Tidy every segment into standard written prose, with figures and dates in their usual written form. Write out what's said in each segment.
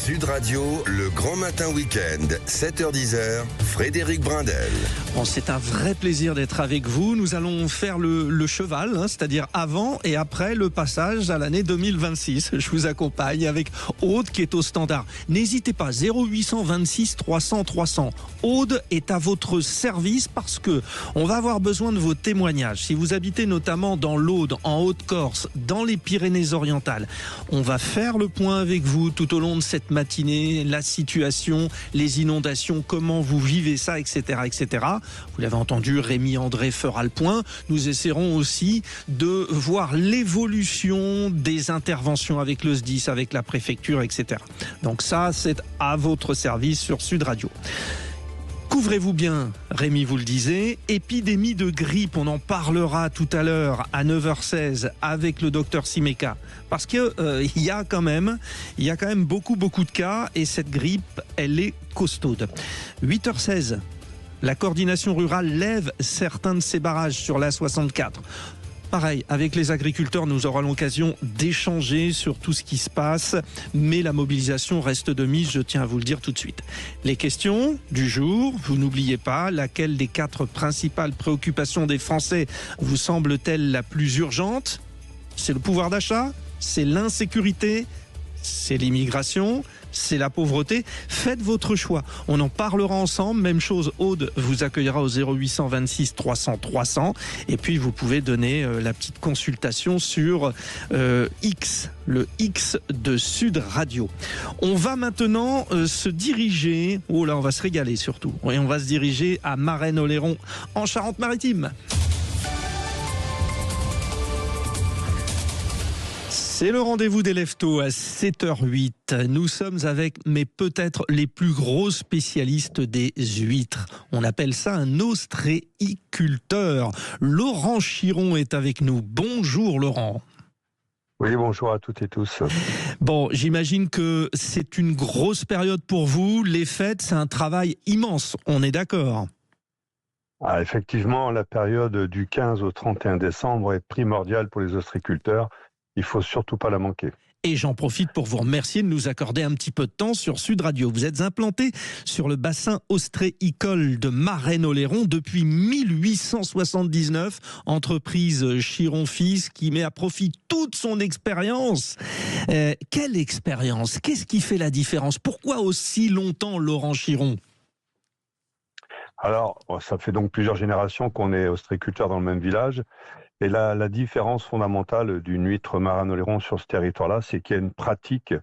Sud Radio, le grand matin week-end, 7h-10h, Frédéric Brindel. Bon, c'est un vrai plaisir d'être avec vous. Nous allons faire le cheval, c'est-à-dire avant et après le passage à l'année 2026. Je vous accompagne avec Aude qui est au standard. N'hésitez pas, 0826 300 300. Aude est à votre service parce que on va avoir besoin de vos témoignages. Si vous habitez notamment dans l'Aude, en Haute-Corse, dans les Pyrénées-Orientales, on va faire le point avec vous tout au long de cette matinée, la situation, les inondations, comment vous vivez ça, etc., etc. Vous l'avez entendu, Rémi André fera le point. Nous essaierons aussi de voir l'évolution des interventions avec le SDIS, avec la préfecture, etc. Donc ça, c'est à votre service sur Sud Radio. Couvrez-vous bien, Rémi vous le disait, épidémie de grippe, on en parlera tout à l'heure à 9h16 avec le docteur Simeka, parce que il y a quand même beaucoup de cas et cette grippe, elle est costaude. 8h16, la coordination rurale lève certains de ses barrages sur la 64. Pareil, avec les agriculteurs, nous aurons l'occasion d'échanger sur tout ce qui se passe, mais la mobilisation reste de mise, je tiens à vous le dire tout de suite. Les questions du jour, vous n'oubliez pas, laquelle des 4 principales préoccupations des Français vous semble-t-elle la plus urgente ? C'est le pouvoir d'achat ? C'est l'insécurité ? C'est l'immigration ? C'est la pauvreté. Faites votre choix. On en parlera ensemble. Même chose, Aude vous accueillera au 0826 300 300. Et puis, vous pouvez donner la petite consultation sur X, le X de Sud Radio. On va maintenant se diriger, oh là, on va se régaler surtout. Et on va se diriger à Marennes-Oléron, en Charente-Maritime. C'est le rendez-vous des Leftos à 7h08. Nous sommes avec, mais peut-être les plus gros spécialistes des huîtres. On appelle ça un ostréiculteur. Laurent Chiron est avec nous. Bonjour Laurent. Oui, bonjour à toutes et tous. Bon, j'imagine que c'est une grosse période pour vous. Les fêtes, c'est un travail immense. On est d'accord ? Ah, effectivement, la période du 15 au 31 décembre est primordiale pour les ostréiculteurs. Il ne faut surtout pas la manquer. Et j'en profite pour vous remercier de nous accorder un petit peu de temps sur Sud Radio. Vous êtes implanté sur le bassin ostréicole de Marennes-Oléron depuis 1879. Entreprise Chiron-Fils qui met à profit toute son expérience. Quelle expérience ? Qu'est-ce qui fait la différence ? Pourquoi aussi longtemps Laurent Chiron ? Alors, ça fait donc plusieurs générations qu'on est ostréiculteur dans le même village. Et la différence fondamentale d'une huître Marennes-Oléron sur ce territoire-là, c'est qu'il y a une pratique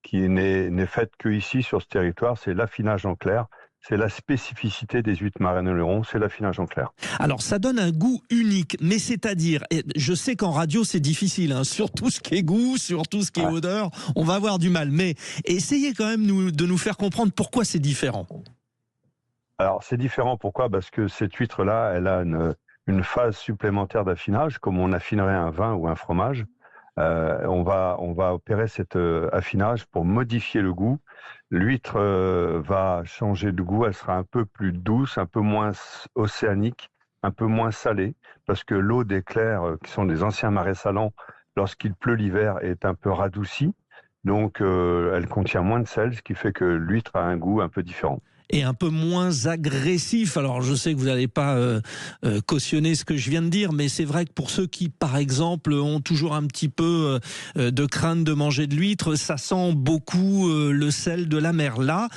qui n'est faite que ici sur ce territoire, c'est l'affinage en clair. C'est la spécificité des huîtres Marennes-Oléron, c'est l'affinage en clair. Alors ça donne un goût unique, mais c'est-à-dire, je sais qu'en radio c'est difficile, sur tout ce qui est goût, sur tout ce qui est odeur, on va avoir du mal. Mais essayez quand même de nous faire comprendre pourquoi c'est différent. Alors c'est différent, pourquoi ? Parce que cette huître-là, elle a une phase supplémentaire d'affinage, comme on affinerait un vin ou un fromage. On va opérer cet affinage pour modifier le goût. L'huître va changer de goût, elle sera un peu plus douce, un peu moins océanique, un peu moins salée, parce que l'eau des clairs, qui sont des anciens marais salants, lorsqu'il pleut l'hiver, est un peu radoucie. Donc elle contient moins de sel, ce qui fait que l'huître a un goût un peu différent. Et un peu moins agressif. Alors je sais que vous n'allez pas cautionner ce que je viens de dire, mais c'est vrai que pour ceux qui, par exemple, ont toujours un petit peu de crainte de manger de l'huître, ça sent beaucoup le sel de la mer. Là,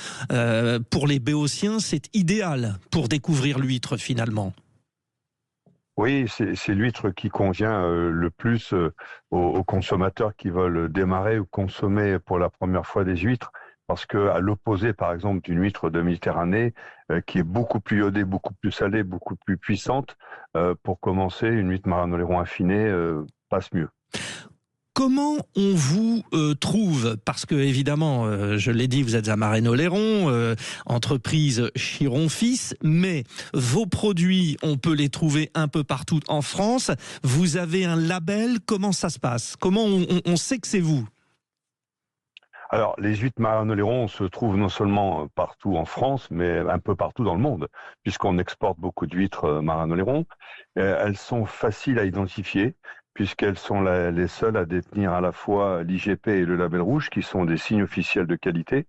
pour les Béotiens, c'est idéal pour découvrir l'huître finalement. Oui, c'est l'huître qui convient le plus aux consommateurs qui veulent démarrer ou consommer pour la première fois des huîtres. Parce qu'à l'opposé, par exemple, d'une huître de Méditerranée, qui est beaucoup plus iodée, beaucoup plus salée, beaucoup plus puissante, pour commencer, une huître Marennes-Oléron affinée passe mieux. Comment on vous trouve ? Parce que évidemment, je l'ai dit, vous êtes à Marennes-Oléron, entreprise Chiron-Fils, mais vos produits, on peut les trouver un peu partout en France. Vous avez un label, comment ça se passe ? Comment on sait que c'est vous ? Alors, les huîtres Marennes-Oléron se trouvent non seulement partout en France, mais un peu partout dans le monde, puisqu'on exporte beaucoup d'huîtres Marennes-Oléron. Elles sont faciles à identifier. puisqu'elles sont les seules à détenir à la fois l'IGP et le label rouge, qui sont des signes officiels de qualité.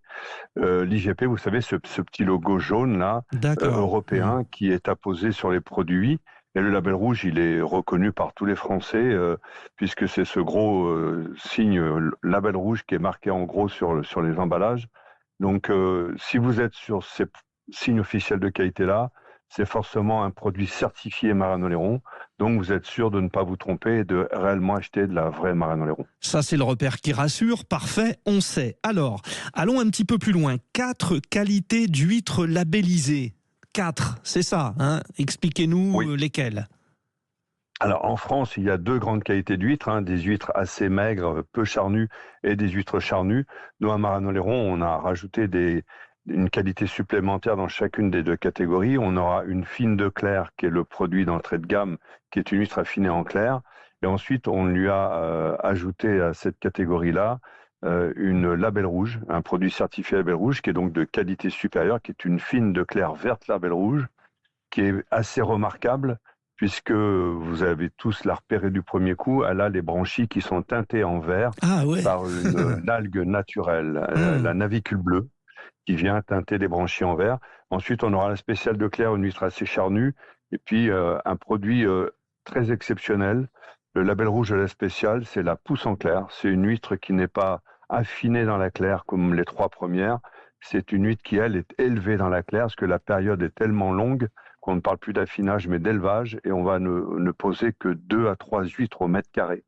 L'IGP, vous savez, ce petit logo jaune là, européen, qui est apposé sur les produits. Et le label rouge, il est reconnu par tous les Français, puisque c'est ce gros signe label rouge qui est marqué en gros sur les emballages. Donc, si vous êtes sur ces signes officiels de qualité-là, c'est forcément un produit certifié Marannes-Oléron. Donc, vous êtes sûr de ne pas vous tromper et de réellement acheter de la vraie Marannes-Oléron. Ça, c'est le repère qui rassure. Parfait, on sait. Alors, allons un petit peu plus loin. 4 qualités d'huîtres labellisées. 4, c'est ça, hein? Expliquez-nous lesquelles. Alors, en France, il y a 2 grandes qualités d'huîtres, des huîtres assez maigres, peu charnues, et des huîtres charnues. Nous, à Marannes-Oléron, on a rajouté une qualité supplémentaire dans chacune des 2 catégories. On aura une fine de clair, qui est le produit d'entrée de gamme, qui est une huître affinée en clair. Et ensuite, on lui a ajouté à cette catégorie-là une label rouge, un produit certifié label rouge, qui est donc de qualité supérieure, qui est une fine de clair verte label rouge, qui est assez remarquable, puisque vous avez tous la repéré du premier coup. Elle a les branchies qui sont teintées en vert par une algue naturelle, la navicule bleue, qui vient teinter les branchies en vert. Ensuite, on aura la spéciale de clair, une huître assez charnue, et puis un produit très exceptionnel. Le label rouge de la spéciale, c'est la pousse en clair. C'est une huître qui n'est pas affinée dans la claire comme les 3 premières. C'est une huître qui, elle, est élevée dans la claire, parce que la période est tellement longue qu'on ne parle plus d'affinage, mais d'élevage, et on va ne poser que 2 à 3 huîtres au mètre carré.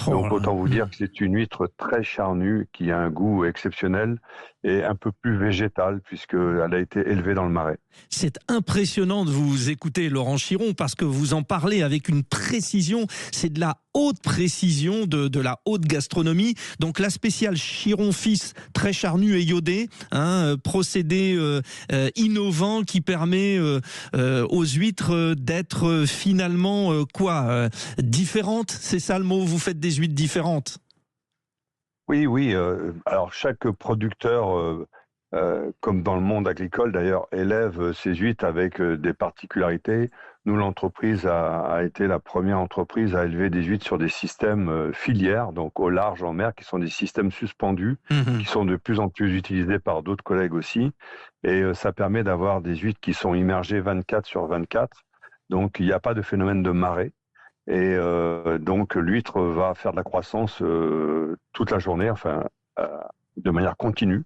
Donc autant vous dire que c'est une huître très charnue, qui a un goût exceptionnel et un peu plus végétal, puisqu'elle a été élevée dans le marais. C'est impressionnant de vous écouter, Laurent Chiron, parce que vous en parlez avec une précision. C'est de la haute précision, de la haute gastronomie. Donc la spéciale Chiron Fils, très charnue et iodée, procédé innovant qui permet aux huîtres d'être finalement différentes. C'est ça le mot, vous faites des huîtres différentes. Oui. Alors chaque producteur, comme dans le monde agricole d'ailleurs, élève ses huîtres avec des particularités. Nous, l'entreprise a été la première entreprise à élever des huîtres sur des systèmes filières, donc au large en mer, qui sont des systèmes suspendus, qui sont de plus en plus utilisés par d'autres collègues aussi. Et ça permet d'avoir des huîtres qui sont immergées 24/24. Donc il n'y a pas de phénomène de marée. Et donc l'huître va faire de la croissance toute la journée, de manière continue.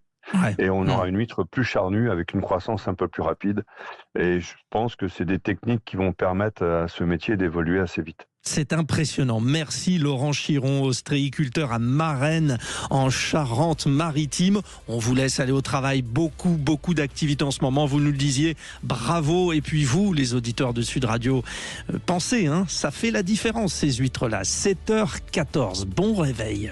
Et on aura une huître plus charnue avec une croissance un peu plus rapide. Et je pense que c'est des techniques qui vont permettre à ce métier d'évoluer assez vite. C'est impressionnant. Merci Laurent Chiron, ostréiculteur à Marennes en Charente-Maritime. On vous laisse aller au travail. Beaucoup d'activités en ce moment. Vous nous le disiez. Bravo. Et puis vous, les auditeurs de Sud Radio, pensez, ça fait la différence ces huîtres-là. 7h14. Bon réveil.